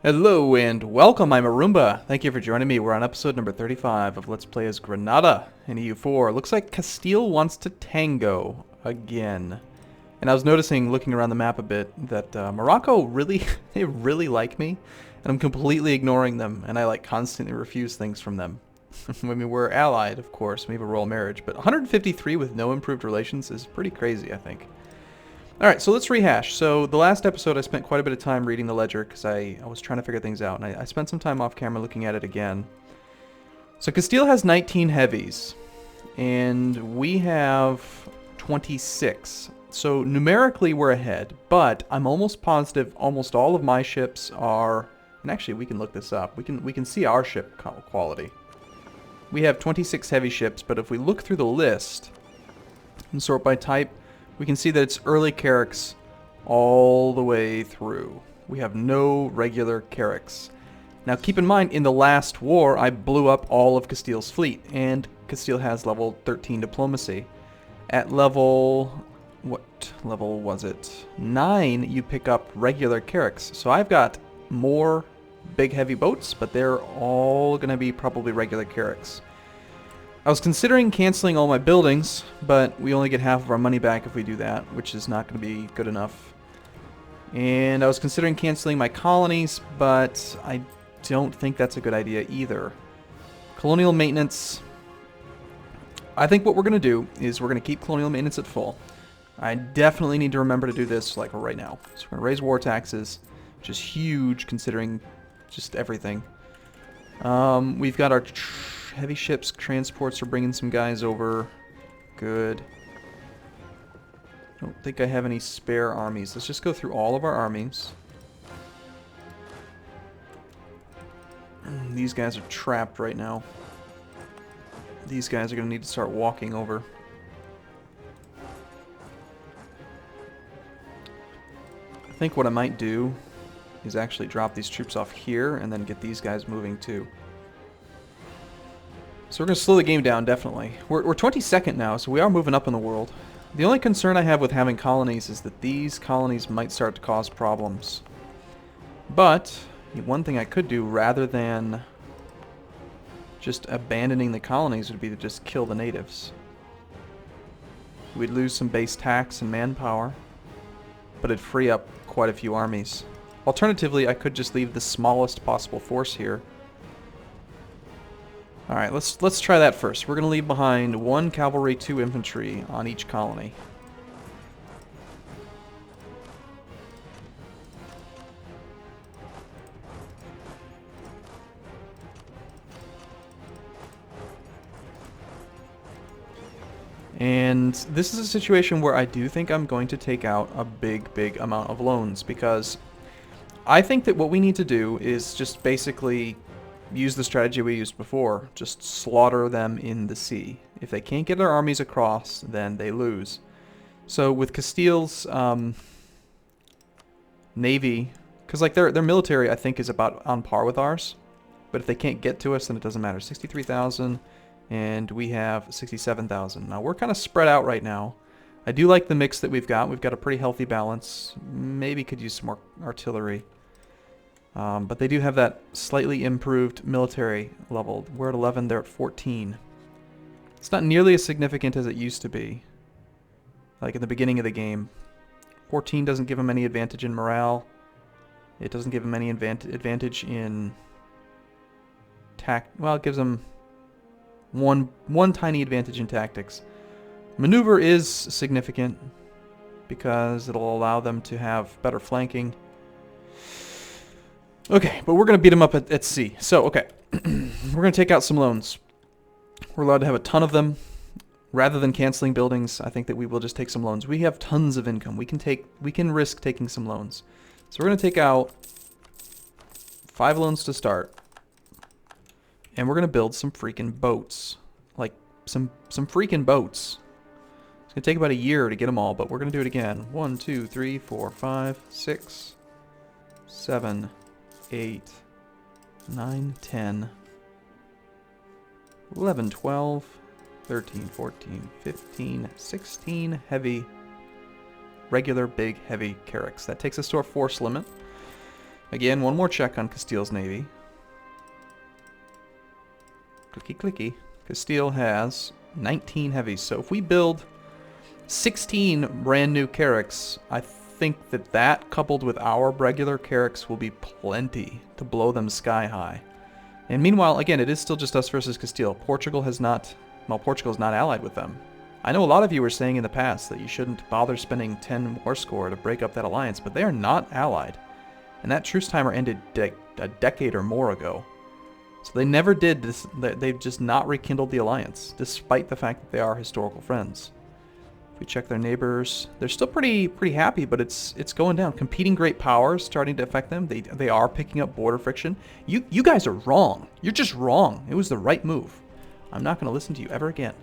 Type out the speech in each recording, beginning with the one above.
Hello and welcome, I'm Arumba. Thank you for joining me. We're on episode number 35 of Let's Play as Granada in EU4. Looks like Castile wants to tango again. And I was noticing, looking around the map a bit, that Morocco they really like me. And I'm completely ignoring them, and I constantly refuse things from them. I mean, we're allied, of course, we have a royal marriage, but 153 with no improved relations is pretty crazy, I think. Alright, so let's rehash. So the last episode I spent quite a bit of time reading the ledger because I was trying to figure things out, and I spent some time off camera looking at it again. So Castile has 19 heavies, and we have 26. So numerically we're ahead, but I'm almost positive almost all of my ships are... And actually we can look this up. We can see our ship quality. We have 26 heavy ships, but if we look through the list and sort by type, we can see that it's early Carracks all the way through. We have no regular Carracks. Now keep in mind, in the last war, I blew up all of Castile's fleet, and Castile has level 13 diplomacy. At level... what level was it? 9, you pick up regular Carracks. So I've got more big heavy boats, but they're all going to be probably regular Carracks. I was considering canceling all my buildings, but we only get half of our money back if we do that, which is not going to be good enough. And I was considering canceling my colonies, but I don't think that's a good idea either. Colonial maintenance. I think what we're going to do is we're going to keep colonial maintenance at full. I definitely need to remember to do this right now. So we're going to raise war taxes, which is huge considering just everything. We've got our... heavy ships, transports are bringing some guys over. Good. Don't think I have any spare armies. Let's just go through all of our armies. These guys are trapped right now. These guys are going to need to start walking over. I think what I might do is actually drop these troops off here and then get these guys moving too. So we're going to slow the game down, definitely. We're 22nd now, so we are moving up in the world. The only concern I have with having colonies is that these colonies might start to cause problems. But, one thing I could do, rather than just abandoning the colonies, would be to just kill the natives. We'd lose some base tax and manpower, but it'd free up quite a few armies. Alternatively, I could just leave the smallest possible force here. Alright, let's try that first. We're going to leave behind 1 cavalry, 2 infantry on each colony. And this is a situation where I do think I'm going to take out a big amount of loans, because I think that what we need to do is just basically use the strategy we used before. Just slaughter them in the sea. If they can't get their armies across, then they lose. So with Castile's navy, because their military I think is about on par with ours, but if they can't get to us, then it doesn't matter. 63,000, and we have 67,000. Now we're kind of spread out right now. I do like the mix that we've got. We've got a pretty healthy balance. Maybe could use some more artillery. But they do have that slightly improved military level. We're at 11, they're at 14. It's not nearly as significant as it used to be, like in the beginning of the game. 14 doesn't give them any advantage in morale. It doesn't give them any advantage in well, it gives them one tiny advantage in tactics. Maneuver is significant because it'll allow them to have better flanking. Okay, but we're going to beat them up at sea. So, okay, we're going to take out some loans. We're allowed to have a ton of them. Rather than canceling buildings, I think that we will just take some loans. We have tons of income. We can risk taking some loans. So we're going to take out 5 loans to start. And we're going to build some freaking boats. Like, some freaking boats. It's going to take about a year to get them all, but we're going to do it again. 1, 2, 3, 4, 5, 6, 7... 8, 9, 10, 11, 12, 13, 14, 15, 16 heavy, regular big heavy Carracks. That takes us to our force limit. Again, one more check on Castile's navy. Clicky clicky. Castile has 19 heavies, so if we build 16 brand new carracks, I think that that coupled with our regular carracks will be plenty to blow them sky high. And meanwhile, again, it is still just us versus Castile. Portugal has not, well, Portugal is not allied with them. I know a lot of you were saying in the past that you shouldn't bother spending 10 war score to break up that alliance, but they are not allied. And that truce timer ended a decade or more ago. So they never did this, they've just not rekindled the alliance, despite the fact that they are historical friends. If we check their neighbors, they're still pretty happy, but it's going down. Competing great powers starting to affect them. They are picking up border friction. You guys are wrong. You're just wrong. It was the right move. I'm not going to listen to you ever again.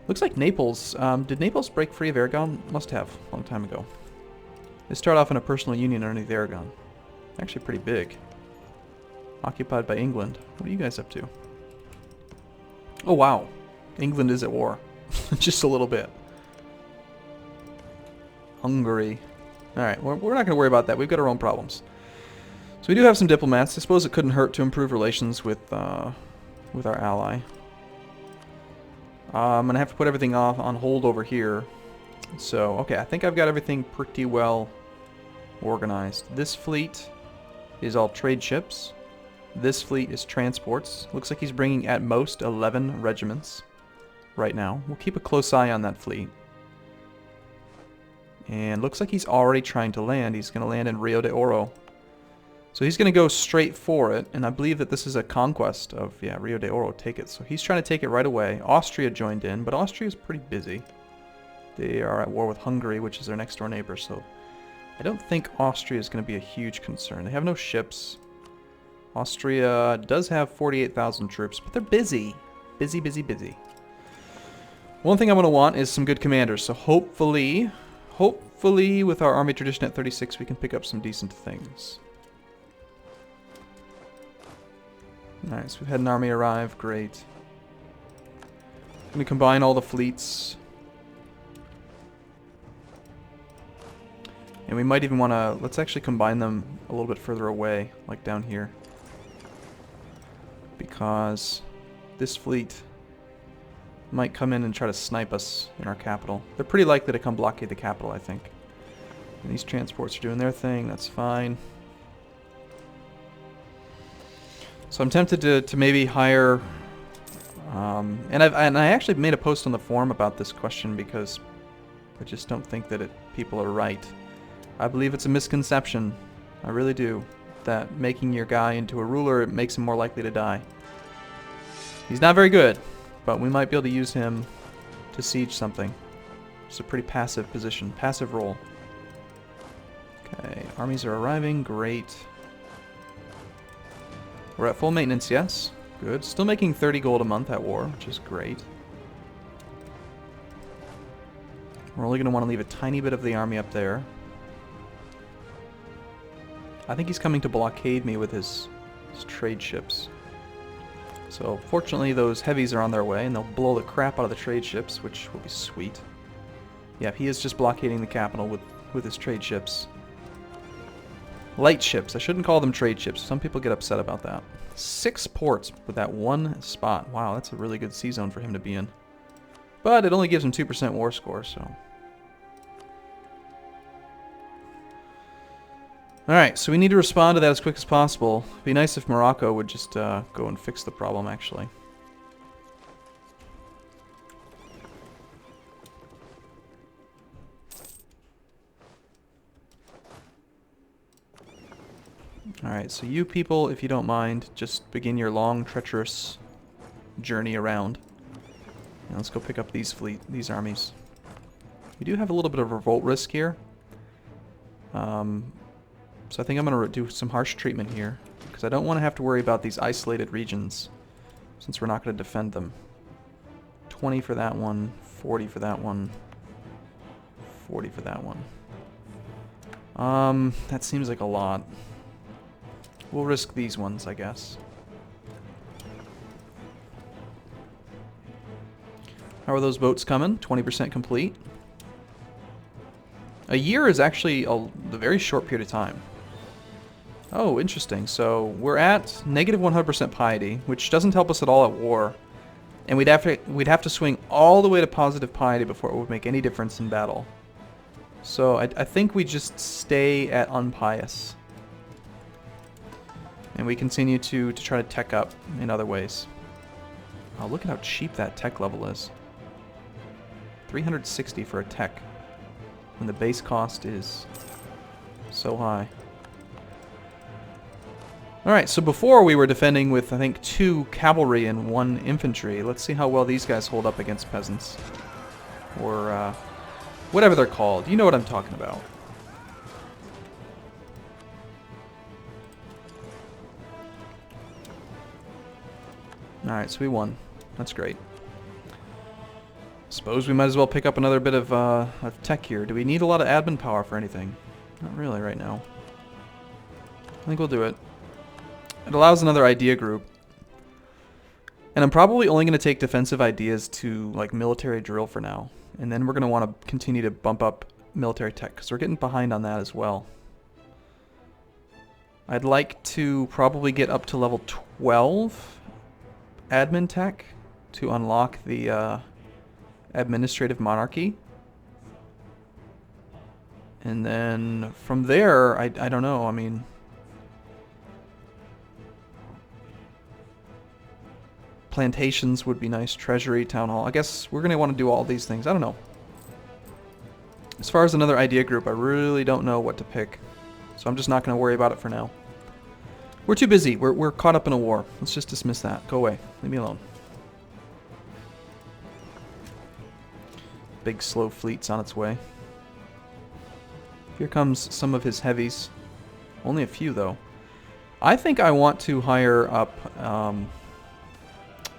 Looks like Naples. Did Naples break free of Aragon? Must have, a long time ago. They start off in a personal union underneath Aragon. Actually pretty big. Occupied by England. What are you guys up to? Oh wow. England is at war. Just a little bit. Hungary. Alright, we're not going to worry about that. We've got our own problems. So we do have some diplomats. I suppose it couldn't hurt to improve relations with our ally. I'm going to have to put everything off on hold over here. So, okay, I think I've got everything pretty well organized. This fleet is all trade ships. This fleet is transports. Looks like he's bringing at most 11 regiments right now. We'll keep a close eye on that fleet. And looks like he's already trying to land. He's going to land in Rio de Oro. So he's going to go straight for it, and I believe that this is a conquest of, yeah, Rio de Oro, take it. So he's trying to take it right away. Austria joined in, but Austria is pretty busy. They are at war with Hungary, which is their next door neighbor, so I don't think Austria is going to be a huge concern. They have no ships. Austria does have 48,000 troops, but they're busy. Busy, busy, busy. One thing I'm going to want is some good commanders, so hopefully with our army tradition at 36 we can pick up some decent things. Nice, we've had an army arrive, great. I'm going to combine all the fleets. And we might even want to, let's actually combine them a little bit further away, like down here. Because this fleet might come in and try to snipe us in our capital. They're pretty likely to come blockade the capital, I think. And these transports are doing their thing, that's fine. So I'm tempted to maybe hire... and I actually made a post on the forum about this question because I just don't think that people are right. I believe it's a misconception, I really do, that making your guy into a ruler makes him more likely to die. He's not very good, but we might be able to use him to siege something. It's a pretty passive position, passive role. Okay, armies are arriving, great. We're at full maintenance, yes. Good. Still making 30 gold a month at war, which is great. We're only going to want to leave a tiny bit of the army up there. I think he's coming to blockade me with his trade ships. So fortunately those heavies are on their way and they'll blow the crap out of the trade ships, which will be sweet. Yeah, he is just blockading the capital with his trade ships. Light ships. I shouldn't call them trade ships. Some people get upset about that. 6 ports with that one spot. Wow, that's a really good sea zone for him to be in. But it only gives him 2% war score, so... Alright, so we need to respond to that as quick as possible. It'd be nice if Morocco would just go and fix the problem, actually. Alright, so you people, if you don't mind, just begin your long, treacherous journey around. And let's go pick up these armies. We do have a little bit of revolt risk here. So I think I'm going to do some harsh treatment here, because I don't want to have to worry about these isolated regions, since we're not going to defend them. 20 for that one, 40 for that one, 40 for that one. That seems like a lot. We'll risk these ones, I guess. How are those boats coming? 20% complete. A year is actually a very short period of time. Oh, interesting. So we're at negative 100% piety, which doesn't help us at all at war. And we'd have to swing all the way to positive piety before it would make any difference in battle. So I think we just stay at unpious. And we continue to try to tech up in other ways. Oh, look at how cheap that tech level is. 360 for a tech, when the base cost is so high. Alright, so before we were defending with, I think, 2 cavalry and 1 infantry. Let's see how well these guys hold up against peasants. Or, whatever they're called. You know what I'm talking about. Alright, so we won. That's great. Suppose we might as well pick up another bit of tech here. Do we need a lot of admin power for anything? Not really right now. I think we'll do it. It allows another idea group. And I'm probably only going to take defensive ideas to, like, military drill for now. And then we're going to want to continue to bump up military tech, because we're getting behind on that as well. I'd like to probably get up to level 12 admin tech to unlock the administrative monarchy. And then from there, I don't know, I mean... plantations would be nice, treasury, town hall. I guess we're going to want to do all these things. I don't know. As far as another idea group, I really don't know what to pick. So I'm just not going to worry about it for now. We're too busy. We're caught up in a war. Let's just dismiss that. Go away. Leave me alone. Big slow fleet's on its way. Here comes some of his heavies. Only a few, though. I think I want to hire up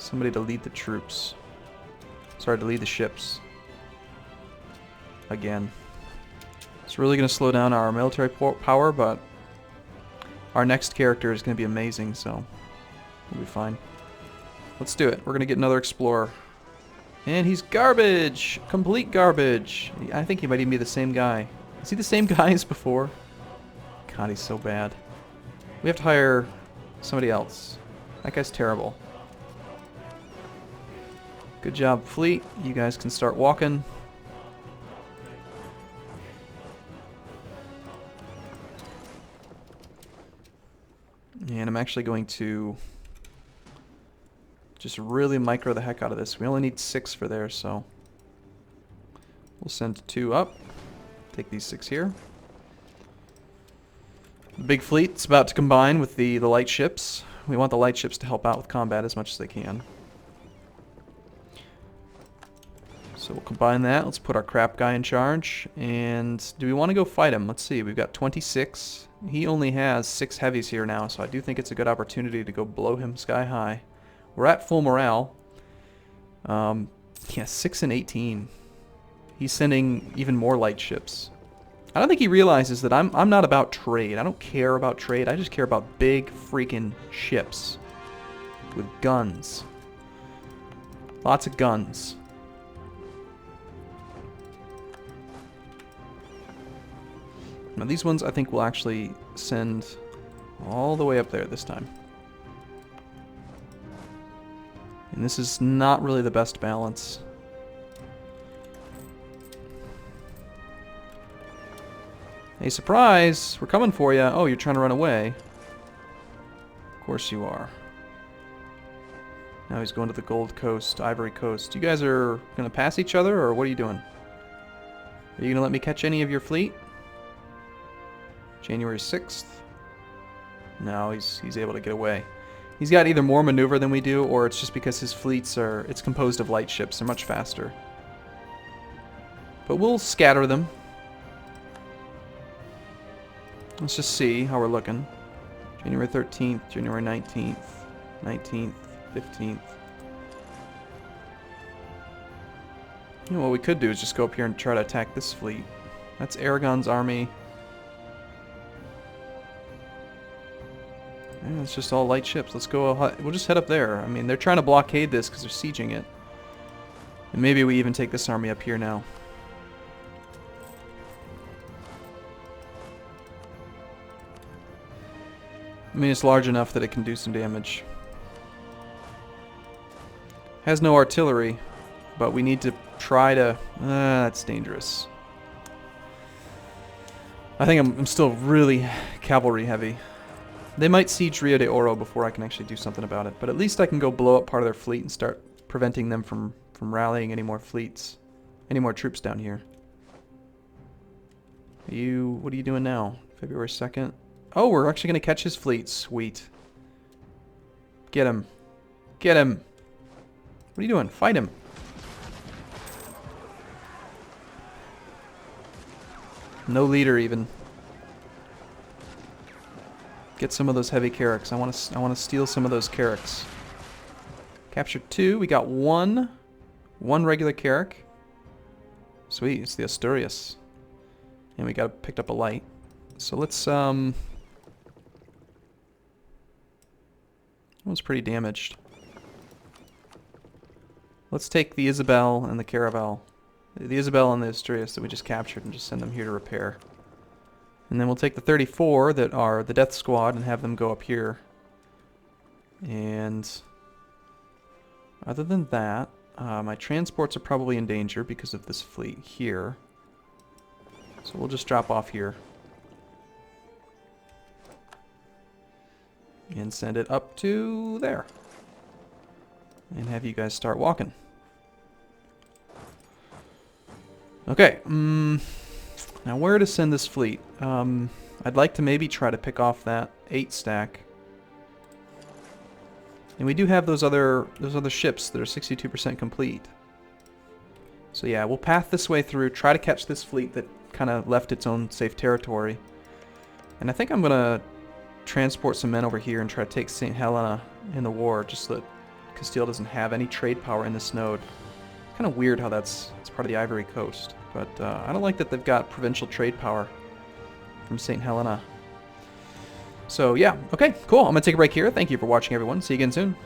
somebody to lead the troops. Sorry, to lead the ships. Again. It's really going to slow down our military power, but our next character is going to be amazing, so we'll be fine. Let's do it. We're going to get another explorer. And he's garbage! Complete garbage! I think he might even be the same guy. Is he the same guy as before? God, he's so bad. We have to hire somebody else. That guy's terrible. Good job, fleet. You guys can start walking. And I'm actually going to just really micro the heck out of this. We only need 6 for there, so we'll send 2 up. Take these 6 here. The big fleet's about to combine with the light ships. We want the light ships to help out with combat as much as they can. So we'll combine that. Let's put our crap guy in charge. And do we want to go fight him? Let's see. We've got 26. He only has 6 heavies here now, so I do think it's a good opportunity to go blow him sky high. We're at full morale. Yeah, 6 and 18. He's sending even more light ships. I don't think he realizes that I'm not about trade. I don't care about trade. I just care about big freaking ships with guns. Lots of guns. Now these ones I think will actually send all the way up there this time. And this is not really the best balance. Hey, surprise! We're coming for you. Oh, you're trying to run away. Of course you are. Now he's going to the Gold Coast, Ivory Coast. You guys are going to pass each other, or what are you doing? Are you going to let me catch any of your fleet? January 6th. No, he's able to get away. He's got either more maneuver than we do, or it's just because his fleets are... it's composed of light ships. They're much faster. But we'll scatter them. Let's just see how we're looking. January 13th, January 19th, 19th, 15th. You know, what we could do is just go up here and try to attack this fleet. That's Aragon's army. Yeah, it's just all light ships. Let's go. We'll just head up there. I mean, they're trying to blockade this because they're sieging it. And maybe we even take this army up here now. I mean, it's large enough that it can do some damage. Has no artillery, but we need to try to... that's dangerous. I think I'm still really cavalry heavy. They might siege Rio de Oro before I can actually do something about it, but at least I can go blow up part of their fleet and start preventing them from rallying any more fleets, any more troops down here. What are you doing now? February 2nd? Oh, we're actually going to catch his fleet. Sweet. Get him. Get him. What are you doing? Fight him. No leader even. Get some of those heavy carracks. I want to steal some of those carracks. Captured 2. We got one regular carrack. Sweet. It's the Asturias. And we got picked up a light. So let's that one's pretty damaged. Let's take the Isabel and the Caravel. The Isabel and the Asturias that we just captured and just send them here to repair. And then we'll take the 34 that are the Death Squad and have them go up here. And other than that, my transports are probably in danger because of this fleet here. So we'll just drop off here. And send it up to there. And have you guys start walking. Okay, now where to send this fleet? I'd like to maybe try to pick off that 8 stack. And we do have those other ships that are 62% complete. So yeah, we'll path this way through, try to catch this fleet that kind of left its own safe territory. And I think I'm going to transport some men over here and try to take St. Helena in the war, just so that Castile doesn't have any trade power in this node. Kind of weird how it's part of the Ivory Coast, but I don't like that they've got provincial trade power from St. Helena. So yeah, okay, cool. I'm going to take a break here. Thank you for watching, everyone. See you again soon.